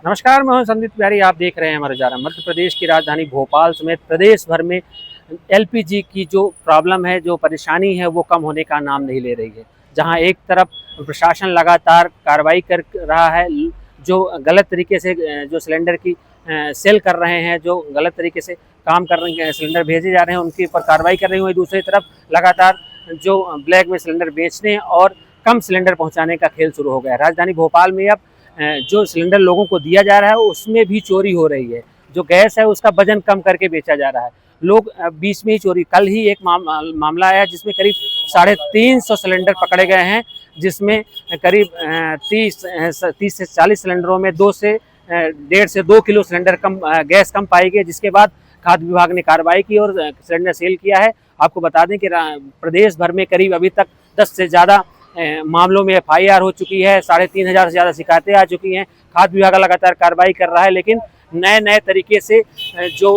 नमस्कार, मैं हूं संदीप तिवारी। आप देख रहे हैं हमारा उजाला। मध्य प्रदेश की राजधानी भोपाल समेत प्रदेश भर में एलपीजी की जो प्रॉब्लम है, जो परेशानी है, वो कम होने का नाम नहीं ले रही है। जहां एक तरफ प्रशासन लगातार कार्रवाई कर रहा है, जो गलत तरीके से जो सिलेंडर की सेल कर रहे हैं, जो गलत तरीके से काम कर रहे हैं, सिलेंडर भेजे जा रहे हैं, उनके ऊपर कार्रवाई कर रही है। दूसरी तरफ लगातार जो ब्लैक में सिलेंडर बेचने और कम सिलेंडर पहुँचाने का खेल शुरू हो गया है। राजधानी भोपाल में अब जो सिलेंडर लोगों को दिया जा रहा है उसमें भी चोरी हो रही है। जो गैस है उसका वजन कम करके बेचा जा रहा है। लोग बीच में ही चोरी, कल ही एक मामला आया जिसमें करीब 350 सिलेंडर पकड़े गए हैं, जिसमें करीब 30 से 40 सिलेंडरों में 1.5 से 2 किलो सिलेंडर कम गैस कम पाई गई, जिसके बाद खाद्य विभाग ने कार्रवाई की और सिलेंडर सेल किया है। आपको बता दें कि प्रदेश भर में करीब अभी तक 10 से ज़्यादा मामलों में FIR हो चुकी है। 3500 से ज़्यादा शिकायतें आ चुकी हैं। खाद्य विभाग लगातार कार्रवाई कर रहा है, लेकिन नए तरीके से जो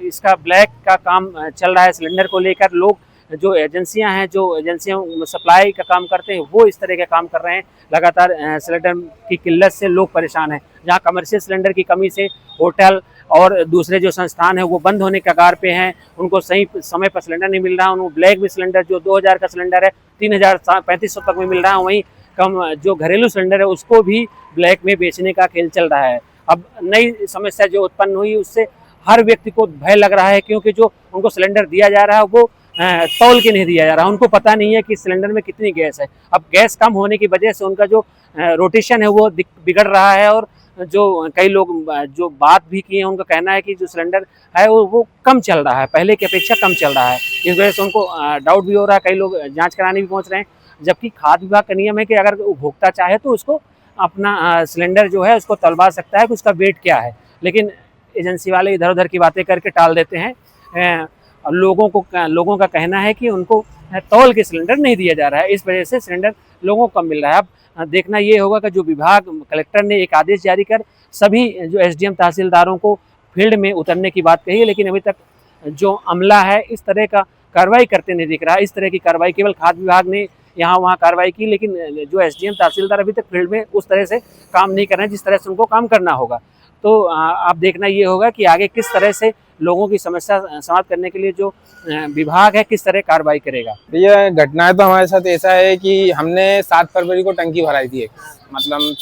इसका ब्लैक का काम चल रहा है सिलेंडर को लेकर, लोग जो एजेंसियां हैं, जो एजेंसियां सप्लाई का काम करते हैं, वो इस तरह के काम कर रहे हैं। लगातार सिलेंडर की किल्लत से लोग परेशान हैं। जहां कमर्शियल सिलेंडर की कमी से होटल और दूसरे जो संस्थान हैं वो बंद होने के कगार पे हैं, उनको सही समय पर सिलेंडर नहीं मिल रहा। उनको ब्लैक में सिलेंडर जो 2000 का सिलेंडर है 3500 तक में मिल रहा है। वहीं कम जो घरेलू सिलेंडर है उसको भी ब्लैक में बेचने का खेल चल रहा है। अब नई समस्या जो उत्पन्न हुई उससे हर व्यक्ति को भय लग रहा है, क्योंकि जो उनको सिलेंडर दिया जा रहा है वो तौल के नहीं दिया जा रहा। उनको पता नहीं है कि सिलेंडर में कितनी गैस है। अब गैस कम होने की वजह से उनका जो रोटेशन है वो बिगड़ रहा है, और जो कई लोग जो बात भी किए हैं उनका कहना है कि जो सिलेंडर है वो कम चल रहा है, पहले की अपेक्षा कम चल रहा है। इस वजह से उनको डाउट भी हो रहा है, कई लोग जांच कराने भी पहुंच रहे हैं। जबकि खाद्य विभाग का नियम है कि अगर उपभोक्ता चाहे तो उसको अपना सिलेंडर जो है उसको तौलवा सकता है कि उसका वेट क्या है, लेकिन एजेंसी वाले इधर उधर की बातें करके टाल देते हैं। लोगों का कहना है कि उनको तौल के सिलेंडर नहीं दिया जा रहा है, इस वजह से सिलेंडर लोगों को कम मिल रहा है। अब देखना ये होगा कि जो विभाग, कलेक्टर ने एक आदेश जारी कर सभी जो SDM तहसीलदारों को फील्ड में उतरने की बात कही है, लेकिन अभी तक जो अमला है इस तरह का कार्रवाई करते नहीं दिख रहा है। इस तरह की कार्रवाई केवल खाद्य विभाग ने यहाँ वहाँ कार्रवाई की, लेकिन जो SDM तहसीलदार अभी तक फील्ड में उस तरह से काम नहीं कर रहे हैं जिस तरह से उनको काम करना होगा। तो आप देखना ये होगा कि आगे किस तरह से लोगों की समस्या समाप्त करने के लिए जो विभाग है किस तरह कार्रवाई करेगा। ये घटना तो हमारे साथ ऐसा है कि हमने 7 फरवरी को टंकी भराई थी, मतलब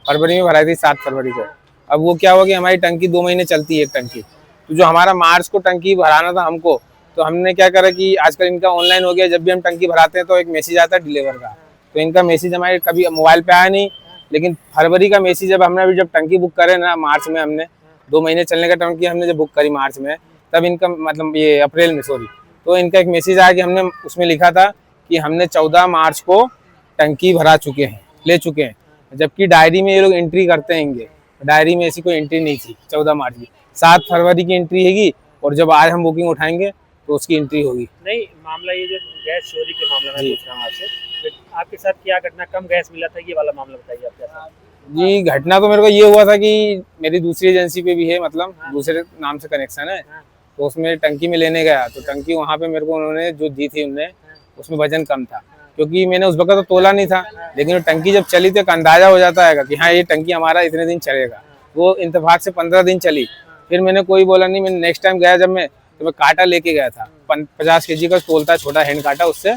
फरवरी में भराई थी 7 फरवरी को। अब वो क्या हुआ कि हमारी टंकी 2 महीने चलती है एक टंकी, तो जो हमारा मार्च को टंकी भराना था हमको, तो हमने क्या करा कि आजकल इनका ऑनलाइन हो गया। जब भी हम टंकी भराते हैं तो एक मैसेज आता है डिलीवर का, तो इनका मैसेज हमारे कभी मोबाइल पे आया नहीं। लेकिन फरवरी का मैसेज जब टंकी बुक करे ना, मार्च में हमने 2 महीने चलने का टंकी हमने जब बुक करी मार्च में, तब इनका मतलब ये अप्रैल में सॉरी, तो इनका एक मैसेज आया कि हमने उसमें लिखा था कि हमने 14 मार्च को टंकी भरा चुके हैं, ले चुके हैं। जबकि डायरी में ये लोग एंट्री करते हैं, डायरी में ऐसी कोई एंट्री नहीं थी 14 मार्च की। 7 फरवरी की एंट्री हैगी, और जब आज हम बुकिंग उठाएंगे तो उसकी एंट्री होगी। नहीं, मामला ये जो गैस चोरी के मामले में पूछ रहा हूँ आपसे, आपके साथ क्या घटना, कम गैस मिला था, ये वाला मामला बताइए आपके साथ। जी, घटना तो मेरे को ये हुआ था कि मेरी दूसरी एजेंसी पे भी है, मतलब दूसरे नाम से कनेक्शन है, तो उसमें टंकी में लेने गया, तो टंकी वहाँ पे मेरे को उन्होंने जो दी थी उनने, उसमें वजन कम था, क्योंकि मैंने उस वक्त तो तोला नहीं था। लेकिन वो टंकी जब चली तो एक अंदाजा हो जाता है कि हाँ ये टंकी हमारा इतने दिन चलेगा। वो इंतफाक से 15 दिन चली, फिर मैंने कोई बोला नहीं। मैंने नेक्स्ट टाइम गया जब मैं, तो मैं कांटा लेके गया था, 50 kg का तोलता छोटा हैंड कांटा, उससे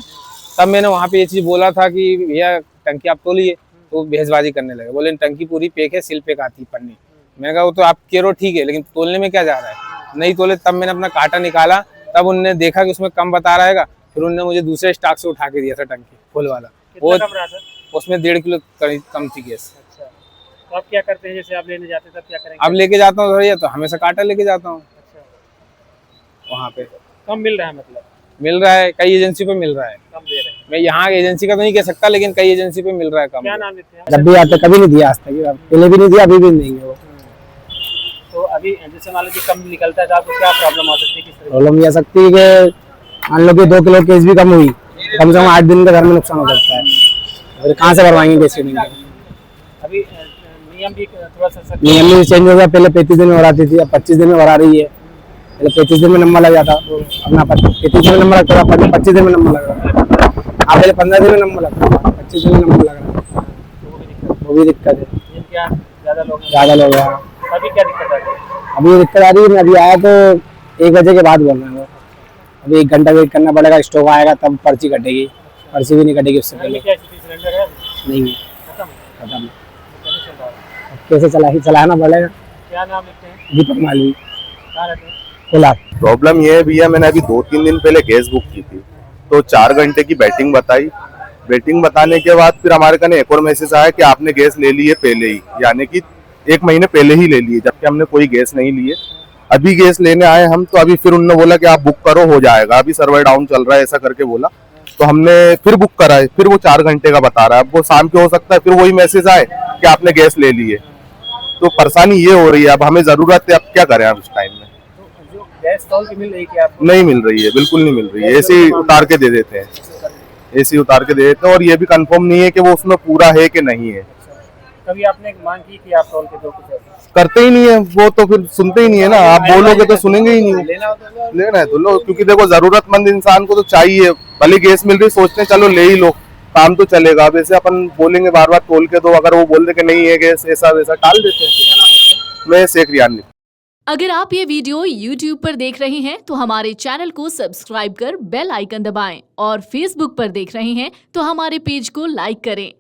तब मैंने वहाँ पे ये चीज़ बोला था कि भैया टंकी आप तोलिए। तो भेजबाजी करने लगे, बोले टंकी पूरी पैक है, सिल पैक आती है पन्नी। मैंने कहा वो तो आप कह रहे हो ठीक है, लेकिन तोलने में क्या जा रहा है। नहीं तोले, तब मैंने अपना कांटा निकाला, तब उन्होंने देखा कि उसमें कम बता रहेगा, फिर उन्होंने मुझे दूसरे स्टॉक से उठा के दिया था टंकी फुल वाला। वो उसमें 1.5 किलो कम थी गैस। अच्छा, तो आप क्या करते हैं, जैसे आप लेने जाते हैं तब क्या करेंगे? अब लेके जाता हूँ भैया, तो हमेशा कांटा लेके जाता हूँ। अच्छा, वहाँ पे कम मिल रहा है, मतलब मिल रहा है, कई एजेंसी पे मिल रहा है, कम दे रहे हैं। मैं यहाँ एजेंसी का तो नहीं कह सकता, लेकिन कई एजेंसी पे मिल रहा है कम। क्या नाम देते हैं? जब भी आते कभी नहीं दिया आज तक, पहले भी नहीं दिया, अभी भी नहीं देंगे वो। तो अभी जैसे मान लीजिए कम निकलता है तो आपको क्या प्रॉब्लम आ सकती है, किस तरह? प्रॉब्लम ये आ सकती है कि मान लो कि 2 किलो गैस भी कम हुई, कम से कम 8 दिन का घर में नुकसान हो सकता है। फिर कहाँ से भरवाएंगे गैस सिलेंडर? अभी नियम भी थोड़ा सा नियम भी चेंज हो गया, पहले 35 दिन में भराती थी, अब 25 दिन में भरा रही है। पहले 35 दिन में नंबर लग जाता, अपना 35 दिन में नंबर लगता था, 25 दिन में नंबर लग रहा है। आप पहले 15 दिन में नंबर लगता था, 25 दिन में नंबर लग रहा है, वो भी दिक्कत है। क्या ज़्यादा लोग हैं। ज़्यादा लोग हैं। अभी क्या दिक्कत आ रही है? अभी दिक्कत आ रही है, मैं अभी आया तो 1 बजे के बाद बोल रहे हैं वो। अभी 1 घंटा वेट करना पड़ेगा, स्टॉक आएगा तब पर्ची कटेगी, पर्ची भी नहीं कटेगी उससे पहले। क्या स्थिति, सिलेंडर है नहीं है, खत्म? खत्म। कैसे चल रहा है? अब कैसे चलाना पड़ेगा। क्या नाम लिखते हैं? दीपक मालवी, कहाँ रहते हैं? कोलार। प्रॉब्लम ये है भैया, मैंने अभी 2-3 दिन पहले गैस बुक की थी, तो 4 घंटे की बैटिंग बताई। बैटिंग बताने के बाद फिर हमारे कने एक और मैसेज आया कि आपने गैस ले ली है पहले ही, यानी कि 1 महीने पहले ही ले लिए, जबकि हमने कोई गैस नहीं लिए। अभी गैस लेने आए हम, तो अभी फिर उन्होंने बोला कि आप बुक करो, हो जाएगा, अभी सर्वर डाउन चल रहा है, ऐसा करके बोला। तो हमने फिर बुक कराए, फिर वो 4 घंटे का बता रहा है। अब वो शाम के हो सकता है फिर वही मैसेज आए कि आपने गैस ले ली है। तो परेशानी ये हो रही है, अब हमें जरूरत है, अब क्या करें आप इस टाइम में। जो गैस स्टॉल की मिल रही है आपको? नहीं मिल रही है, बिल्कुल नहीं मिल रही है। ऐसे ही उतार के दे देते हैं, एसी उतार के दे देते हैं, और ये भी कंफर्म नहीं है कि वो उसमें पूरा है कि नहीं है। कभी आपने मांग की कि आप तौल के दो कुछ ऐसा? करते ही नहीं है वो, तो फिर सुनते ही नहीं है ना। आप बोलोगे तो सुनेंगे ही नहीं। लेना हो तो लेना है तो लो, क्योंकि देखो जरूरतमंद इंसान को तो चाहिए। भले गैस मिल रही, सोचते हैं चलो ले ही लो, काम तो चलेगा। अब ऐसे अपन बोलेंगे बार बार तोल के दो, अगर वो बोल दे कि नहीं है गैस, ऐसा वैसा टाल देते हैं। मैं शेख रियान। अगर आप ये वीडियो YouTube पर देख रहे हैं तो हमारे चैनल को सब्सक्राइब कर बेल आइकन दबाएं, और Facebook पर देख रहे हैं तो हमारे पेज को लाइक करें।